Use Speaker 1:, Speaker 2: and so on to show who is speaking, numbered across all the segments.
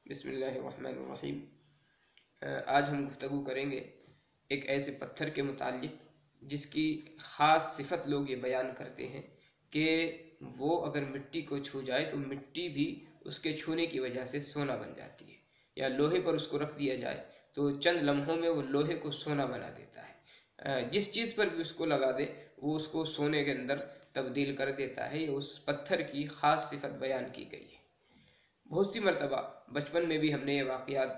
Speaker 1: بسم اللہ الرحمن الرحیم۔ آج ہم گفتگو کریں گے ایک ایسے پتھر کے متعلق جس کی خاص صفت لوگ یہ بیان کرتے ہیں کہ وہ اگر مٹی کو چھو جائے تو مٹی بھی اس کے چھونے کی وجہ سے سونا بن جاتی ہے، یا لوہے پر اس کو رکھ دیا جائے تو چند لمحوں میں وہ لوہے کو سونا بنا دیتا ہے۔ جس چیز پر بھی اس کو لگا دے وہ اس کو سونے کے اندر تبدیل کر دیتا ہے۔ یہ اس پتھر کی خاص صفت بیان کی گئی ہے۔ بہت سی مرتبہ بچپن میں بھی ہم نے یہ واقعات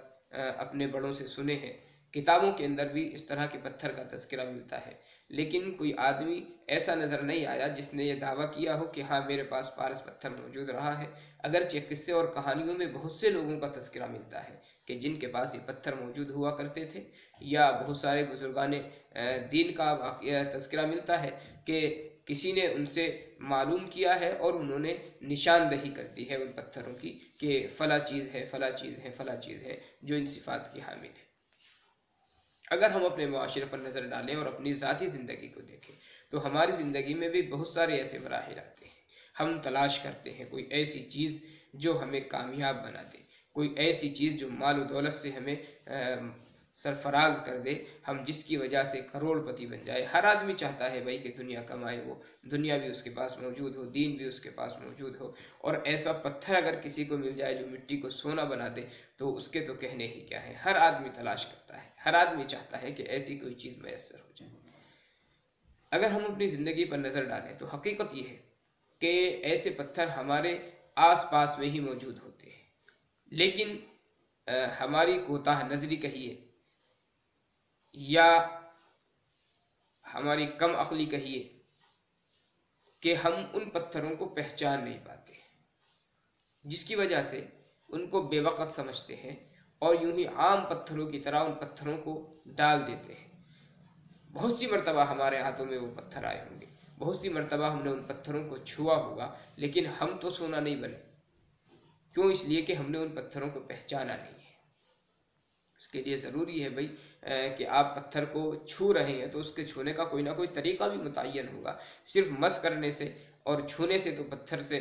Speaker 1: اپنے بڑوں سے سنے ہیں، کتابوں کے اندر بھی اس طرح کے پتھر کا تذکرہ ملتا ہے، لیکن کوئی آدمی ایسا نظر نہیں آیا جس نے یہ دعویٰ کیا ہو کہ ہاں میرے پاس پارس پتھر موجود رہا ہے۔ اگرچہ قصے اور کہانیوں میں بہت سے لوگوں کا تذکرہ ملتا ہے کہ جن کے پاس یہ پتھر موجود ہوا کرتے تھے، یا بہت سارے بزرگان دین کا تذکرہ ملتا ہے کہ کسی نے ان سے معلوم کیا ہے اور انہوں نے نشاندہی کر دی ہے ان پتھروں کی کہ فلاں چیز ہے، فلاں چیز ہے، فلاں چیز ہے جو ان صفات کی حامل ہے۔ اگر ہم اپنے معاشرے پر نظر ڈالیں اور اپنی ذاتی زندگی کو دیکھیں تو ہماری زندگی میں بھی بہت سارے ایسے مراحل آتے ہیں۔ ہم تلاش کرتے ہیں کوئی ایسی چیز جو ہمیں کامیاب بنا دے، کوئی ایسی چیز جو مال و دولت سے ہمیں سرفراز کر دے، ہم جس کی وجہ سے کروڑ پتی بن جائے۔ ہر آدمی چاہتا ہے بھائی کہ دنیا کمائے، وہ دنیا بھی اس کے پاس موجود ہو، دین بھی اس کے پاس موجود ہو، اور ایسا پتھر اگر کسی کو مل جائے جو مٹی کو سونا بنا دے تو اس کے تو کہنے ہی کیا ہے۔ ہر آدمی تلاش کرتا ہے، ہر آدمی چاہتا ہے کہ ایسی کوئی چیز میسر ہو جائے۔ اگر ہم اپنی زندگی پر نظر ڈالیں تو حقیقت یہ ہے کہ ایسے پتھر ہمارے آس پاس میں ہی موجود ہوتے ہیں، لیکن ہماری کوتاہ نظری کہیے یا ہماری کم عقلی کہیے کہ ہم ان پتھروں کو پہچان نہیں پاتے، جس کی وجہ سے ان کو بے وقت سمجھتے ہیں اور یوں ہی عام پتھروں کی طرح ان پتھروں کو ڈال دیتے ہیں۔ بہت سی مرتبہ ہمارے ہاتھوں میں وہ پتھر آئے ہوں گے، بہت سی مرتبہ ہم نے ان پتھروں کو چھوا ہوگا، لیکن ہم تو سونا نہیں بنے۔ کیوں؟ اس لیے کہ ہم نے ان پتھروں کو پہچانا نہیں ہے۔ اس کے لیے ضروری ہے بھائی کہ آپ پتھر کو چھو رہے ہیں تو اس کے چھونے کا کوئی نہ کوئی طریقہ بھی متعین ہوگا۔ صرف مس کرنے سے اور چھونے سے تو پتھر سے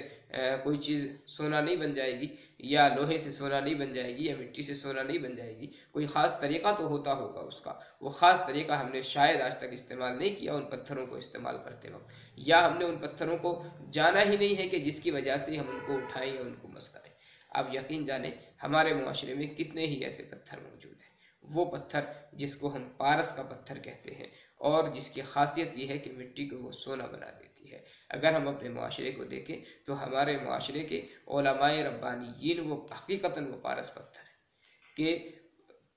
Speaker 1: کوئی چیز سونا نہیں بن جائے گی، یا لوہے سے سونا نہیں بن جائے گی، یا مٹی سے سونا نہیں بن جائے گی۔ کوئی خاص طریقہ تو ہوتا ہوگا اس کا، وہ خاص طریقہ ہم نے شاید آج تک استعمال نہیں کیا ان پتھروں کو استعمال کرتے وقت، یا ہم نے ان پتھروں کو جانا ہی نہیں ہے کہ جس کی وجہ سے ہم ان کو اٹھائیں یا ان کو مس کریں۔ آپ یقین جانیں ہمارے معاشرے میں کتنے ہی ایسے پتھر موجود ہیں، وہ پتھر جس کو ہم پارس کا پتھر کہتے ہیں اور جس کی خاصیت یہ ہے کہ مٹی کو وہ سونا بنا دیتی ہے۔ اگر ہم اپنے معاشرے کو دیکھیں تو ہمارے معاشرے کے علماء ربانیین وہ حقیقتاً وہ پارس پتھر ہے کہ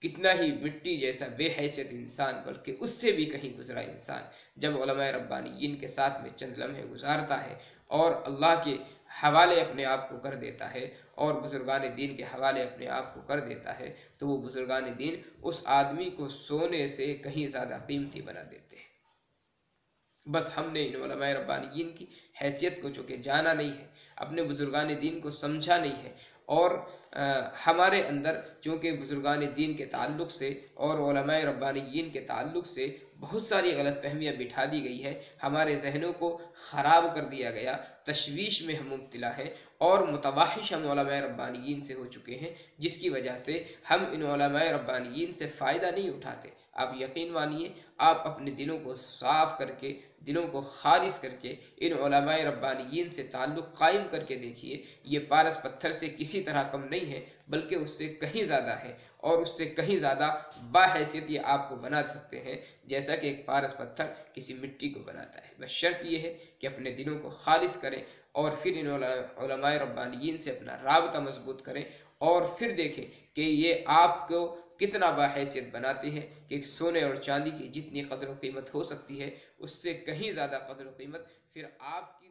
Speaker 1: کتنا ہی مٹی جیسا بے حیثیت انسان، بلکہ اس سے بھی کہیں گزرا انسان، جب علماء ربانیین کے ساتھ میں چند لمحے گزارتا ہے اور اللہ کے حوالے اپنے آپ کو کر دیتا ہے اور بزرگان دین کے حوالے اپنے آپ کو کر دیتا ہے، تو وہ بزرگان دین اس آدمی کو سونے سے کہیں زیادہ قیمتی بنا دیتے ہیں۔ بس ہم نے ان علماء ربانیین کی حیثیت کو چونکہ جانا نہیں ہے، اپنے بزرگان دین کو سمجھا نہیں ہے، اور ہمارے اندر چونکہ بزرگان دین کے تعلق سے اور علماء ربانیین کے تعلق سے بہت ساری غلط فہمیاں بٹھا دی گئی ہے، ہمارے ذہنوں کو خراب کر دیا گیا، تشویش میں ہم مبتلا ہیں اور متوحش ہم علماء ربانیین سے ہو چکے ہیں، جس کی وجہ سے ہم ان علماء ربانیین سے فائدہ نہیں اٹھاتے۔ آپ یقین مانیے، آپ اپنے دلوں کو صاف کر کے، دلوں کو خالص کر کے ان علماء ربانیین سے تعلق قائم کر کے دیکھیے، یہ پارس پتھر سے کسی طرح کم نہیں ہے، بلکہ اس سے کہیں زیادہ ہے، اور اس سے کہیں زیادہ باحیثیت یہ آپ کو بنا سکتے ہیں جیسا کہ ایک پارس پتھر کسی مٹی کو بناتا ہے۔ بس شرط یہ ہے کہ اپنے دلوں کو خالص کریں اور پھر ان علماء ربانیین سے اپنا رابطہ مضبوط کریں، اور پھر دیکھیں کہ یہ آپ کو کتنا باحیثیت بناتے ہیں کہ ایک سونے اور چاندی کی جتنی قدر و قیمت ہو سکتی ہے اس سے کہیں زیادہ قدر و قیمت پھر آپ کی